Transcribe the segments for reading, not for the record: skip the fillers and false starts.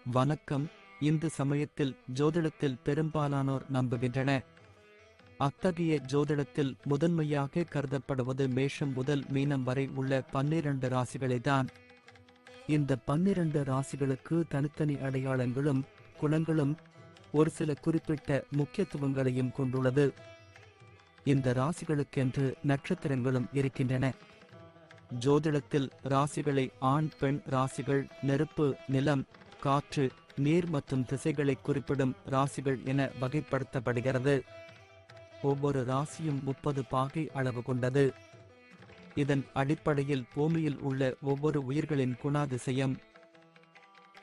வணக்கம். இந்து சமயத்தில் ஜோதிடத்தில் பெரும்பாலானோர் நம்புகின்றன. அத்தகைய ஜோதிடத்தில் முதன்மையாக கருதப்படுவது மேஷம் முதல் மீனம் வரை உள்ள 12 ராசிகளேதான். இந்த 12 ராசிகளுக்கு தனித்தனி அடையாளங்களும் குணங்களும் ஒரு சில குறிப்பிட்ட முக்கியத்துவங்களையும் கொண்டுள்ளது. இந்த ராசிகளுக்கென்று நட்சத்திரங்களும் இருக்கின்றன. ஜோதிடத்தில் ராசிகளை ஆண் பெண் ராசிகள், நெருப்பு, நிலம், காற்று, நீர் மற்றும் திசைகளை குறிப்பிடும் ராசிகள் என வகைப்படுத்தப்படுகிறது. ஒவ்வொரு ராசியும் 30 பாகை அளவு கொண்டது. இதன் அடிப்படையில் பூமியில் உள்ள ஒவ்வொரு உயிர்களின் குணாதிசயம்,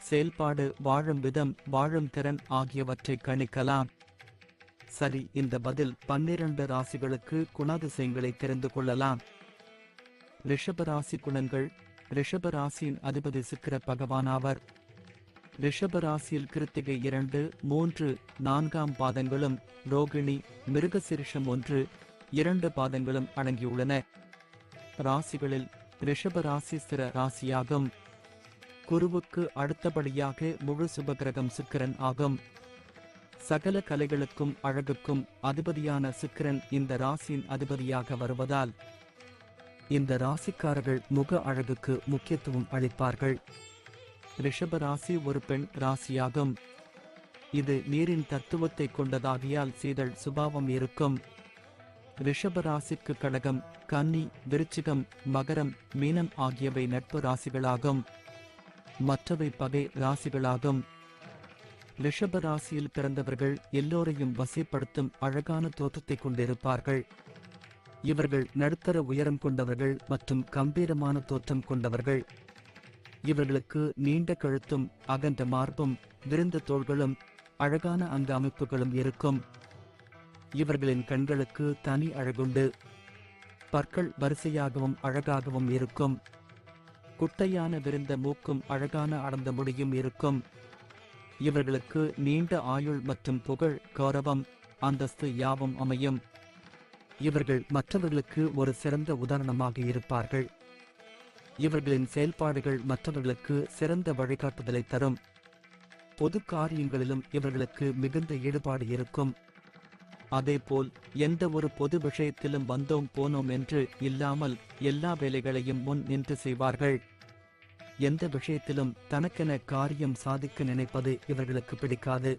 செயல்பாடு, வாழும் விதம், வாழும் திறன் ஆகியவற்றை கணிக்கலாம். சரி, இந்த பதில் 12 ராசிகளுக்கு குணாதிசயங்களை தெரிந்து கொள்ளலாம். ரிஷபராசி குணங்கள். ரிஷபராசியின் அதிபதி சுக்கிர பகவானாவர். ரிஷபராசியில் கிருத்திகை 2, 3, 4 பாதங்களும், ரோகிணி, மிருகசிரிஷம் 1, 2 பாதங்களும் அடங்கியுள்ளன. ராசிகளில் ரிஷபராசி ஸ்திர ராசியாகும். குருவுக்கு அடுத்தபடியாக முழு சுபகிரகம் சுக்கிரன் ஆகும். சகல கலைகளுக்கும் அழகுக்கும் அதிபதியான சுக்கிரன் இந்த ராசியின் அதிபதியாக வருவதால் இந்த ராசிக்காரர்கள் முக அழகுக்கு முக்கியத்துவம் அளிப்பார்கள். ரிஷபராசி ஒரு பெண் ராசியாகும். இது நீரின் தத்துவத்தை கொண்டதாகியால் சீதள் சுபாவம் இருக்கும். ரிஷபராசிக்கு கடகம், கன்னி, விருச்சிகம், மகரம், மீனம் ஆகியவை நட்பு ராசிகளாகும். மற்றவை பகை ராசிகளாகும். ரிஷபராசியில் பிறந்தவர்கள் எல்லோரையும் வசைப்படுத்தும் அழகான தோற்றத்தை கொண்டிருப்பார்கள். இவர்கள் நடுத்தர உயரம் கொண்டவர்கள் மற்றும் கம்பீரமான தோற்றம் கொண்டவர்கள். இவர்களுக்கு நீண்ட கழுத்தும் அகன்ற மார்பும் விரிந்த தோள்களும் அழகான அங்க அமைப்புகளும் இருக்கும். இவர்களின் கண்களுக்கு தனி அழகுண்டு. பற்கள் வரிசையாகவும் அழகாகவும் இருக்கும். குட்டையான விரிந்த மூக்கும் அழகான அடர்ந்த முடியும் இருக்கும். இவர்களுக்கு நீண்ட ஆயுள் மற்றும் புகழ், கௌரவம், அந்தஸ்து யாவும் அமையும். இவர்கள் மற்றவர்களுக்கு ஒரு சிறந்த உதாரணமாக இருப்பார்கள். இவர்களின் செயல்பாடுகள் மற்றவர்களுக்கு சிறந்த வழிகாட்டுதலை தரும். பொது காரியங்களிலும் இவர்களுக்கு மிகுந்த ஈடுபாடு இருக்கும். அதேபோல் எந்த ஒரு பொது விஷயத்திலும் வந்தோம் போனோம் என்று இல்லாமல் எல்லா வேலைகளையும் முன் நின்று செய்வார்கள். எந்த விஷயத்திலும் தனக்கென காரியம் சாதிக்க நினைப்பது இவர்களுக்கு பிடிக்காது.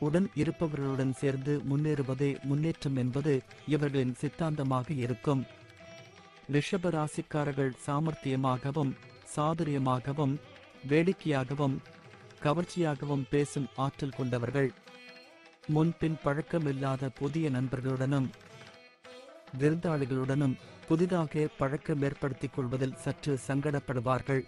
உடன் இருப்பவர்களுடன் சேர்ந்து முன்னேறுவதே முன்னேற்றம் என்பது இவர்களின் சித்தாந்தமாக இருக்கும். ரிஷபராசிக்காரர்கள் சாமர்த்தியமாகவும் சாதுரியமாகவும் வேடிக்கையாகவும் கவர்ச்சியாகவும் பேசும் ஆற்றல் கொண்டவர்கள். முன்பின் பழக்கமில்லாத புதிய நண்பர்களுடனும் விருந்தாளிகளுடனும் புதிதாக பழக்கம் ஏற்படுத்திக் கொள்வதில் சற்று சங்கடப்படுவார்கள்.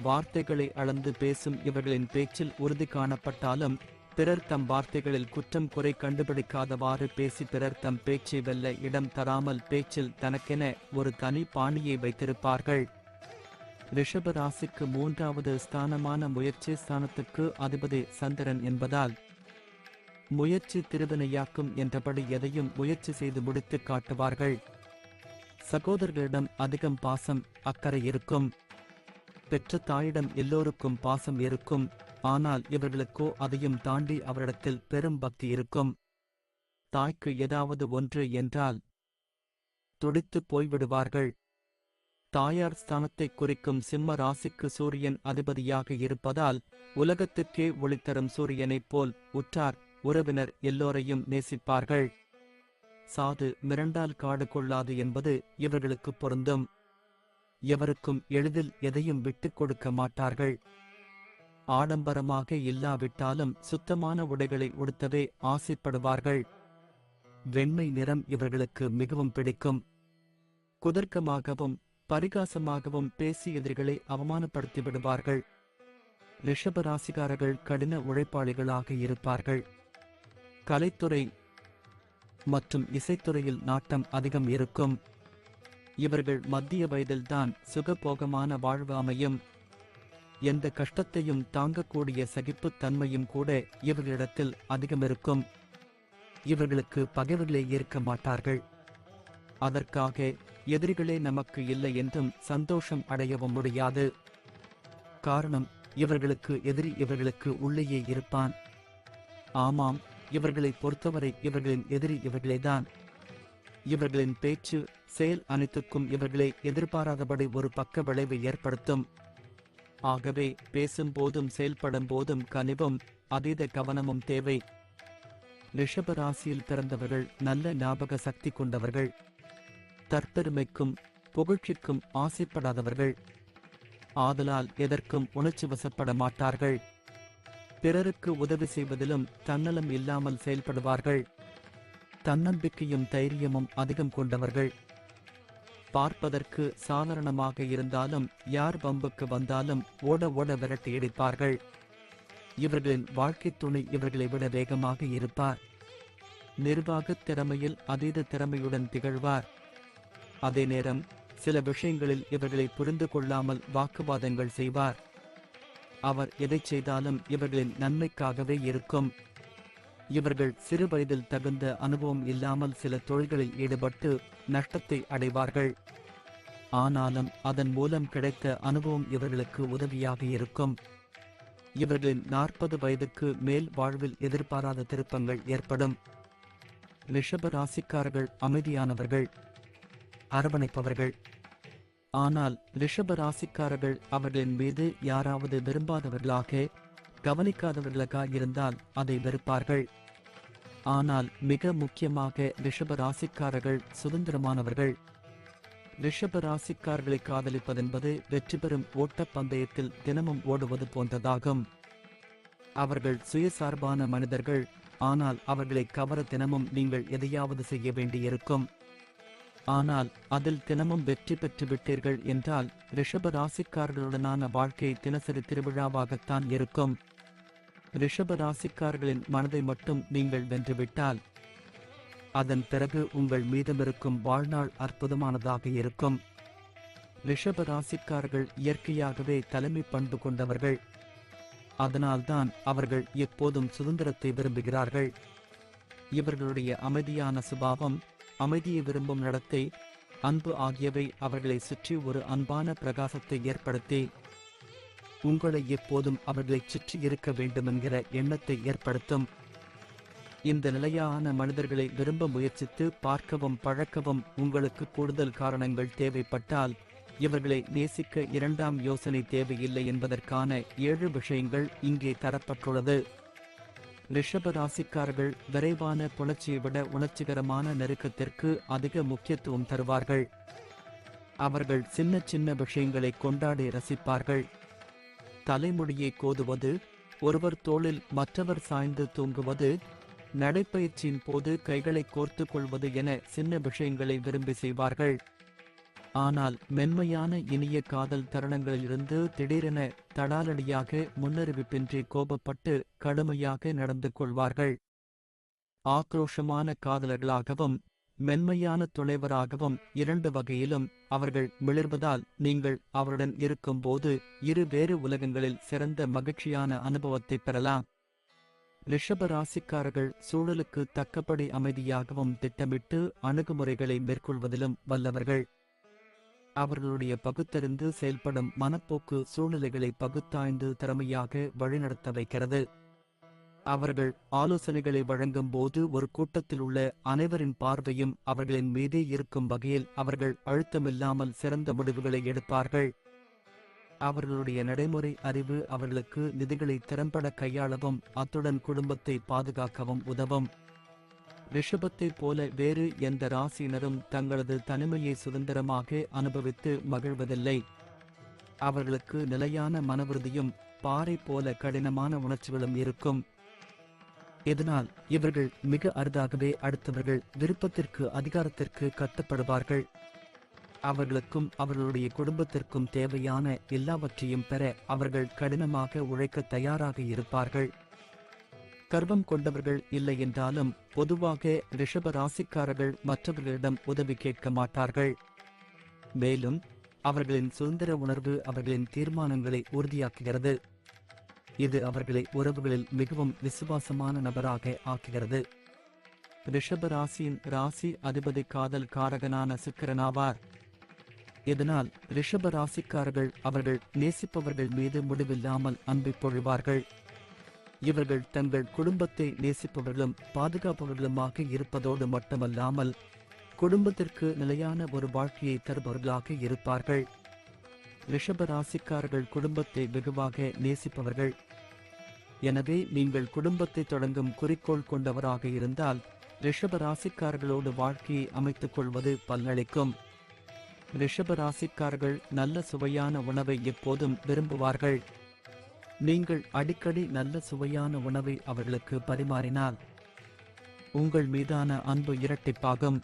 வார்த்தைகளை அளந்து பேசும் இவர்களின் பேச்சில் உறுதி காணப்பட்டாலும் பிறர் தம் வார்த்தைகளில் குற்றம் குறை கண்டுபிடிக்காதவாறு பேசி பிறர் தம் பேச்சை வெல்ல இடம் தராமல் பேச்சில் தனக்கென ஒரு தனி பாணியை வைத்திருப்பார்கள். ரிஷபராசிக்கு 3வது ஸ்தானமான முயற்சி ஸ்தானத்துக்கு அதிபதி சந்திரன் என்பதால் முயற்சி திருவினையாக்கும் என்றபடி எதையும் முயற்சி செய்து முடித்து காட்டுவார்கள். சகோதரர்களிடம் அதிகம் பாசம், அக்கறை இருக்கும். பெற்ற தாயிடம் எல்லோருக்கும் பாசம் இருக்கும். ஆனால் இவர்களுக்கோ அதையும் தாண்டி அவரிடத்தில் பெரும் பக்தி இருக்கும். தாய்க்கு ஏதாவது ஒன்று என்றால் துடித்து போய்விடுவார்கள். தாயார் ஸ்தானத்தை குறிக்கும் சிம்ம ராசிக்கு சூரியன் அதிபதியாக இருப்பதால் உலகத்திற்கே ஒளித்தரும் சூரியனைப் போல் உற்றார் உறவினர் எல்லோரையும் நேசிப்பார்கள். சாது மிரண்டால் காடு கொள்ளாது என்பது இவர்களுக்கு பொருந்தும். எவருக்கும் எளிதில் எதையும் விட்டுக் கொடுக்க மாட்டார்கள். ஆடம்பரமாக இல்லாவிட்டாலும் சுத்தமான உடைகளை உடுத்தவே ஆசைப்படுவார்கள். வெண்மை நிறம் இவர்களுக்கு மிகவும் பிடிக்கும். குதர்க்கமாகவும் பரிகாசமாகவும் பேசி எதிரிகளை அவமானப்படுத்தி விடுவார்கள். ரிஷபராசிக்காரர்கள் கடின உழைப்பாளிகளாக இருப்பார்கள். கலைத்துறை மற்றும் இசைத்துறையில் நாட்டம் அதிகம் இருக்கும். இவர்கள் மத்திய வயதில்தான் சுகபோகமான வாழ்வு அமையும். எந்த கஷ்டத்தையும் தாங்கக்கூடிய சகிப்புத் தன்மையும் கூட இவர்களிடத்தில் அதிகமிருக்கும். இவர்களுக்கு பகைவர்களே இருக்க மாட்டார்கள். அதற்காக எதிரிகளே நமக்கு இல்லை என்றும் சந்தோஷம் அடையவும் முடியாது. காரணம், இவர்களுக்கு எதிரி இவர்களுக்கு உள்ளேயே இருப்பான். ஆமாம், இவர்களை பொறுத்தவரை இவர்களின் எதிரி இவர்களேதான். இவர்களின் பேச்சு, செயல் அனைத்துக்கும் இவர்களே எதிர்பாராதபடி ஒரு பக்க விளைவை ஏற்படுத்தும். ஆகவே பேசும்போதும் செயல்படும் போதும் கனிவும் அதீத கவனமும் தேவை. ரிஷப ராசியில் பிறந்தவர்கள் நல்ல ஞாபக சக்தி கொண்டவர்கள். தற்பெருமைக்கும் புகழ்ச்சிக்கும் ஆசைப்படாதவர்கள். ஆதலால் எதற்கும் உணர்ச்சி வசப்பட மாட்டார்கள். பிறருக்கு உதவி செய்வதிலும் தன்னலம் இல்லாமல் செயல்படுவார்கள். தன்னம்பிக்கையும் தைரியமும் அதிகம் கொண்டவர்கள். பார்ப்பதற்கு சாதாரணமாக இருந்தாலும் யார் வம்புக்கு வந்தாலும் ஓட ஓட விரட்டியடிப்பார்கள். இவர்களின் வாழ்க்கை துணை இவர்களை விட வேகமாக இருப்பார். நிர்வாகத் திறமையில் அதீத திறமையுடன் திகழ்வார். அதே நேரம் சில விஷயங்களில் இவர்களை புரிந்து கொள்ளாமல் வாக்குவாதங்கள் செய்வார். அவர் எதைச் செய்தாலும் இவர்களின் நன்மைக்காகவே இருக்கும். இவர்கள் சிறு வயதில் தகுந்த அனுபவம் இல்லாமல் சில தொழில்களில் ஈடுபட்டு நஷ்டத்தை அடைவார்கள். ஆனாலும் அதன் மூலம் கிடைத்த அனுபவம் இவர்களுக்கு உதவியாக இருக்கும். இவர்களின் 40 வயதுக்கு மேல் வாழ்வில் எதிர்பாராத திருப்பங்கள் ஏற்படும். ரிஷப ராசிக்காரர்கள் அமைதியானவர்கள், அரவணைப்பவர்கள். ஆனால் ரிஷப ராசிக்காரர்கள் அவர்களின் மீது யாராவது விரும்பாதவர்களாக, கவனிக்காதவர்களாக இருந்தால் அதை வெறுப்பார்கள். ஆனால் மிக முக்கியமாக ரிஷப ராசிக்காரர்கள் சுதந்திரமானவர்கள். ரிஷப ராசிக்காரர்களை காதலிப்பதென்பது வெற்றி பெறும் ஓட்டப்பந்தயத்தில் தினமும் ஓடுவது போன்றதாகும். அவர்கள் சுயசார்பான மனிதர்கள். ஆனால் அவர்களை கவர தினமும் நீங்கள் எதையாவது செய்ய வேண்டியிருக்கும். ஆனால் அதில் தினமும் வெற்றி பெற்று விட்டீர்கள் என்றால் ரிஷப ராசிக்காரர்களுடனான வாழ்க்கை தினசரி திருவிழாவாகத்தான் இருக்கும். ரிஷப ராசிக்காரர்களின் மனதை மட்டும் நீங்கள் வென்றுவிட்டால் அதன் பிறகு உங்கள் மீதமிருக்கும் வாழ்நாள் அற்புதமானதாக இருக்கும். ரிஷப ராசிக்காரர்கள் இயற்கையாகவே தலைமை பண்பு கொண்டவர்கள். அதனால்தான் அவர்கள் எப்போதும் சுதந்திரத்தை விரும்புகிறார்கள். இவர்களுடைய அமைதியான சுபாவம், அமைதியை விரும்பும் நடத்தை, அன்பு ஆகியவை அவர்களை சுற்றி ஒரு அன்பான பிரகாசத்தை ஏற்படுத்தி உங்களை எப்போதும் அவர்களைச் சுற்றி இருக்க வேண்டுமென்கிற எண்ணத்தை ஏற்படுத்தும். இந்த நிலையான மனிதர்களை விரும்ப முயற்சித்து பார்க்கவும் பழக்கவும் உங்களுக்கு கூடுதல் காரணங்கள் தேவைப்பட்டால் இவர்களை நேசிக்க இரண்டாம் யோசனை தேவையில்லை என்பதற்கான 7 விஷயங்கள் இங்கே தரப்பட்டுள்ளது. ரிஷப ராசிக்காரர்கள் விரைவான புணர்ச்சியை விட உணர்ச்சிகரமான நெருக்கத்திற்கு அதிக முக்கியத்துவம் தருவார்கள். அவர்கள் சின்ன சின்ன விஷயங்களை கொண்டாடி ரசிப்பார்கள். தலைமுடியை கோதுவது, ஒருவர் தோளில் மற்றவர் சாய்ந்து தூங்குவது, நடைப்பயிற்சியின் போது கைகளை கோர்த்து கொள்வது என சின்ன விஷயங்களை விரும்பி செய்வார்கள். ஆனால் மென்மையான இனிய காதல் தருணங்களிலிருந்து திடீரென தடாலடியாக முன்னறிவிப்பின்றி கோபப்பட்டு கடுமையாக நடந்து கொள்வார்கள். ஆக்ரோஷமான காதலர்களாகவும் மென்மையான துணைவராகவும் 2 வகையிலும் அவர்கள் மிளிர்வதால் நீங்கள் அவருடன் இருக்கும்போது இரு வேறு உலகங்களில் சிறந்த மகிழ்ச்சியான அனுபவத்தை பெறலாம். ரிஷப ராசிக்காரர்கள் சூழலுக்கு தக்கபடி அமைதியாகவும் திட்டமிட்டு அணுகுமுறைகளை மேற்கொள்வதிலும் வல்லவர்கள். அவர்களுடைய பகுத்தறிந்து செயல்படும் மனப்போக்கு சூழ்நிலைகளை பகுத்தாய்ந்து திறமையாக வழிநடத்த வைக்கிறது. அவர்கள் ஆலோசனைகளை வழங்கும் போது ஒரு கூட்டத்தில் உள்ள அனைவரின் பார்வையும் அவர்களின் மீதே இருக்கும் வகையில் அவர்கள் அழுத்தமில்லாமல் சிறந்த முடிவுகளை எடுப்பார்கள். அவர்களுடைய நடைமுறை அறிவு அவர்களுக்கு நிதிகளை திறம்பட கையாளவும் அத்துடன் குடும்பத்தை பாதுகாக்கவும் உதவும். ரிஷபத்தைப் போல வேறு எந்த ராசியினரும் தங்களது தனிமையை சுதந்திரமாக அனுபவித்து மகிழ்வதில்லை. அவர்களுக்கு நிலையான மனவுறுதியும் பாறை போல கடினமான உணர்ச்சிகளும் இருக்கும். இதனால் இவர்கள் மிக அரிதாகவே அடுத்தவர்கள் விருப்பத்திற்கு அதிகாரத்திற்கு கட்டுப்படுவார்கள். அவர்களுக்கும் அவர்களுடைய குடும்பத்திற்கும் தேவையான எல்லாவற்றையும் பெற அவர்கள் கடினமாக உழைக்க தயாராக இருப்பார்கள். கர்வம் கொண்டவர்கள் இல்லை என்றாலும் பொதுவாக ரிஷப ராசிக்காரர்கள் மற்றவர்களிடம் உதவி கேட்க மாட்டார்கள். மேலும் அவர்களின் சுதந்திர உணர்வு அவர்களின் தீர்மானங்களை உறுதியாக்குகிறது. இது அவர்களை உறவுகளில் மிகவும் விசுவாசமான நபராக ஆக்குகிறது. ரிஷப ராசியின் ராசி அதிபதி காதல் காரகனான சுக்கிரனாவார். இதனால் ரிஷப ராசிக்காரர்கள் அவர்கள் நேசிப்பவர்கள் மீது முடிவில்லாமல் அன்பை பொழிவார்கள். இவர்கள் தங்கள் குடும்பத்தை நேசிப்பவர்களும் பாதுகாப்பவர்களுமாக இருப்பதோடு மட்டுமல்லாமல் குடும்பத்திற்கு நிலையான ஒரு வாழ்க்கையை தருபவர்களாக இருப்பார்கள். ரிஷப ராசிக்காரர்கள் குடும்பத்தை வெகுவாக நேசிப்பவர்கள். எனவே நீங்கள் குடும்பத்தை தொடங்கும் குறிக்கோள் கொண்டவராக இருந்தால் ரிஷப ராசிக்காரர்களோடு வாழ்க்கையை அமைத்துக் கொள்வது பலனளிக்கும். ரிஷப ராசிக்காரர்கள் நல்ல சுவையான உணவை எப்போதும் விரும்புவார்கள். நீங்கள் அடிக்கடி நல்ல சுவையான உணவை அவர்களுக்கு பரிமாறினால் உங்கள் மீதான அன்பு இரட்டிப்பாகும்.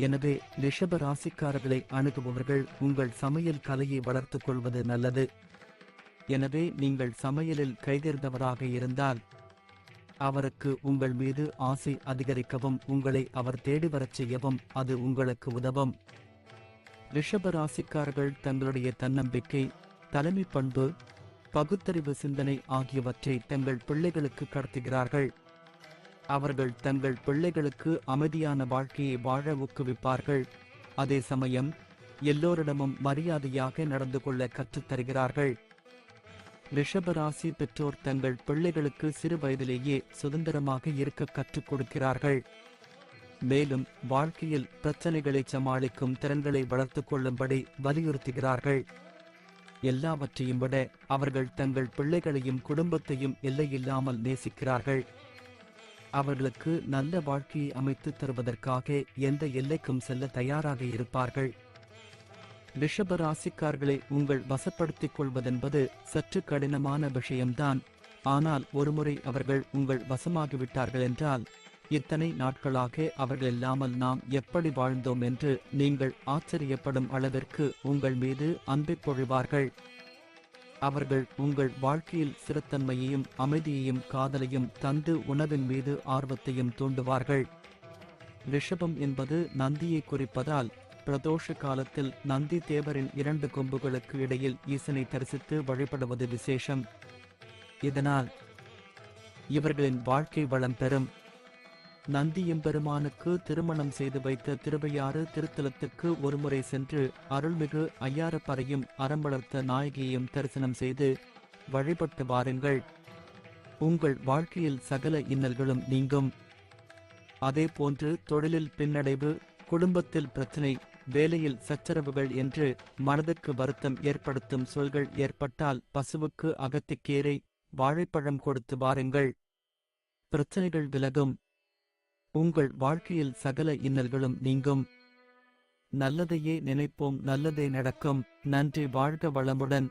எனவே ரிஷப ராசிக்காரர்களை அணுகுபவர்கள் உங்கள் சமையல் கலையை வளர்த்துக் கொள்வது நல்லது. எனவே நீங்கள் சமையலில் கைதேர்ந்தவராக இருந்தால் அவருக்கு உங்கள் மீது ஆசை அதிகரிக்கவும் உங்களை அவர் தேடி வரச் செய்யவும் அது உங்களுக்கு உதவும். ரிஷப ராசிக்காரர்கள் தங்களுடைய தன்னம்பிக்கை, தலைமை பண்பு, பகுத்தறிவு சிந்தனை ஆகியவற்றை தங்கள் பிள்ளைகளுக்கு கடத்துகிறார்கள். அவர்கள் தங்கள் பிள்ளைகளுக்கு அமைதியான வாழ்க்கையை வாழ ஊக்குவிப்பார்கள். அதே சமயம் எல்லோரிடமும் மரியாதையாக நடந்து கொள்ள கற்றுத்தருகிறார்கள். ரிஷபராசி பெற்றோர் தங்கள் பிள்ளைகளுக்கு சிறு வயதிலேயே சுதந்திரமாக இருக்க கற்றுக் கொடுக்கிறார்கள். மேலும் வாழ்க்கையில் பிரச்சனைகளை சமாளிக்கும் திறன்களை வளர்த்துக் கொள்ளும்படி வலியுறுத்துகிறார்கள். எல்லாவற்றையும் விட அவர்கள் தங்கள் பிள்ளைகளையும் குடும்பத்தையும் எல்லையில்லாமல் நேசிக்கிறார்கள். அவர்களுக்கு நல்ல வாழ்க்கையை அமைத்து தருவதற்காக எந்த எல்லைக்கும் செல்ல தயாராக இருப்பார்கள். ரிஷப ராசிக்காரர்களை உங்கள் வசப்படுத்திக் கொள்வதென்பது சற்று கடினமான விஷயம்தான். ஆனால் ஒருமுறை அவர்கள் உங்கள் வசமாகிவிட்டார்கள் என்றால் இத்தனை நாட்களாக அவர்கள் இல்லாமல் நாம் எப்படி வாழ்ந்தோம் என்று நீங்கள் ஆச்சரியப்படும் அளவிற்கு உங்கள் மீது அன்பை பொழிவார்கள். அவர்கள் உங்கள் வாழ்க்கையில் ஸ்திரத்தன்மையையும் அமைதியையும் காதலையும் தந்து உணவின் மீது ஆர்வத்தையும் தூண்டுவார்கள். ரிஷபம் என்பது நந்தியை குறிப்பதால் பிரதோஷ காலத்தில் நந்தி தேவரின் 2 கொம்புகளுக்கு இடையில் ஈசனை தரிசித்து வழிபடுவது விசேஷம். இதனால் இவர்களின் வாழ்க்கை வளம் பெறும். நந்தி எம்பெருமானுக்கு திருமணம் செய்து வைத்த திருவையாறு திருத்தலத்துக்கு ஒருமுறை சென்று அருள்மிகு ஐயாரப்பரையும் அறம் வளர்த்த நாயகியையும் தரிசனம் செய்து வழிபட்டு வாருங்கள். உங்கள் வாழ்க்கையில் சகல இன்னல்களும் நீங்கும். அதேபோன்று தொழிலில் பின்னடைவு, குடும்பத்தில் பிரச்சனை, வேலையில் சச்சரவுகள் என்று மனதுக்கு வருத்தம் ஏற்படுத்தும் சொல்கள் ஏற்பட்டால் பசுவுக்கு அகத்திக்கீரை, வாழைப்பழம் கொடுத்து வாருங்கள். பிரச்சனைகள் விலகும். உங்கள் வாழ்க்கையில் சகல இன்னல்களும் நீங்கும். நல்லதையே நினைப்போம், நல்லதே நடக்கும். நன்றி. வாழ்க வளமுடன்.